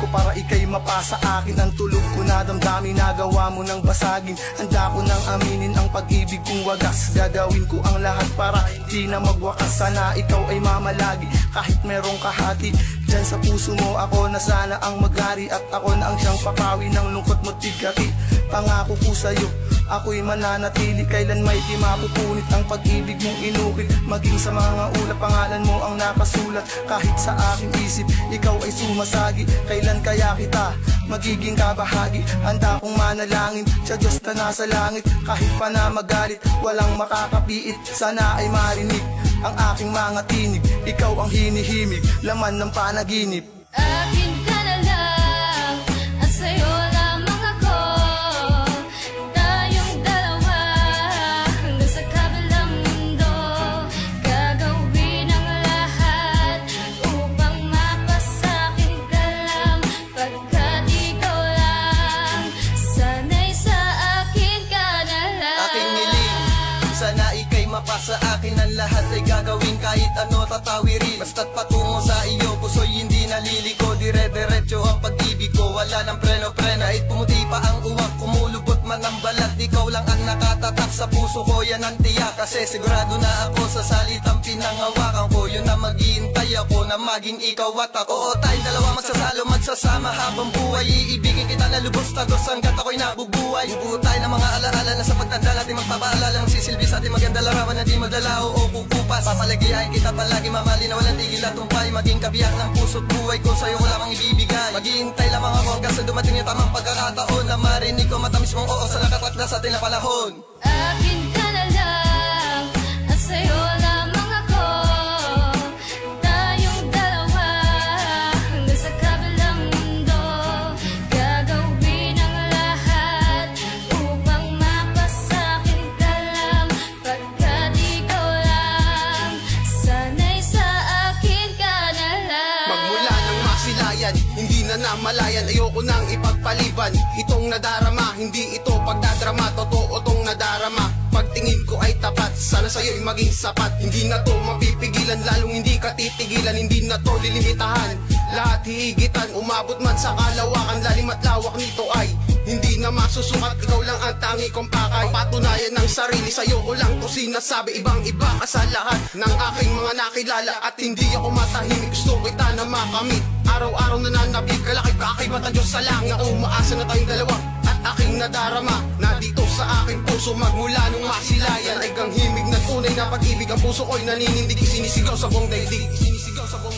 ko para ikay mapasa akin. Ang tulog ko na damdamin, nagawa mo nang basagin. Handa ko nang aminin ang pag-ibig kong wagas. Gagawin ko ang lahat para di na magwakas. Sana ikaw ay mamalagi kahit merong kahati. Diyan sa puso mo ako na sana ang magari. At ako na ang siyang papawi ng lungkot mo't tigati. Pangako ko sa'yo, ako'y mananatili. Kailan may di mapupunit ang pag-ibig mong inukit. Maging sa mga ulap, pangalan mo ang nakasulat. Kahit sa aking isip, ikaw ay sumasagi. Kailan kaya kita magiging kabahagi? Handa kong manalangin sa Diyos na nasa langit. Kahit pa na magalit, walang makakapiit. Sana ay marinig ang aking mga tinig. Ikaw ang hinihimig, laman ng panaginip. Akin ka na lang, at sa'yo lamang ako. Tayong dalawa, hanggang sa kabilang mundo. Gagawin ang lahat upang mapasakin ka lang. Pagkat ikaw lang, sana'y sa akin ka na lang. Aking hiling, sana ika'y mapasa akin. Ang lahat ay gagawin kahit ano tatawirin. Basta't patungo sa iyo, puso'y hindi naliliko. Dire-diretso ang pag-ibig ko, wala ng preno-preno. Kahit pumuti pa ang uwak, kumulubot man ang balat. Ikaw lang ang nakatatak sa puso ko, yan ang tiyak. Kasi sigurado na ako sa salitang pinangawakan ko. Yun na maghihintay ako na maging ikaw at ako. Oo, tayong dalawa magsasalo, magsasama habang buhay. Iibigin kita na lubos tagos hanggat ako'y nabubuhay. Bubuo tayo ng mga alaala na sa pagtanda natin magpapaalala ng sisilbi sa ating maganda larawan na di magdalao o kukupas. Papalagihan kita palagi, mamali na walang tigil at tumpay. Maging kabiyak ng puso't buhay ko, sa'yo ko lamang ibibigay. Maghihintay lamang ako hanggang sa dumating yung tamang pagkakataon na marinig ko matamis mong oo sa nakatakda sa ating na panahon. Akin ka na lang, at sa'yo lamang ako. Tayong dalawa, hanggang sa kabilang mundo. Gagawin ang lahat upang mapasakin ka lang. Pagkat ikaw lang, sana'y sa akin ka na lang. Magmula ng masilayan, hindi na namalayan. Ayoko nang ipagpaliban itong nadarama. Hindi ito pagdadrama, totoo tong nadarama. Pagtingin ko ay tapat, sana sa'yo'y maging sapat. Hindi na to mapipigilan, lalong hindi ka titigilan. Hindi na to lilimitahan, lahat hihigitan. Umabot man sa kalawakan, lalim at lawak nito ay hindi na masusukat. Ikaw lang ang tangi kong pakay. Patunayan ng sarili, sa'yo ko lang to sinasabi. Ibang iba ka sa lahat ng aking mga nakilala. At hindi ako matahimik, gusto kita na makamit. Araw-araw nananabik, kalaki kaakibat ang Diyos sa langit. Ako umaasa na tayong dalawa at aking nadarama na dito sa aking puso. Magmula nung masilayan ay ganghimig na tunay na pag-ibig. Ang puso ko'y naninindig, sinisigaw sa buong daigdig, sinisigaw sa buong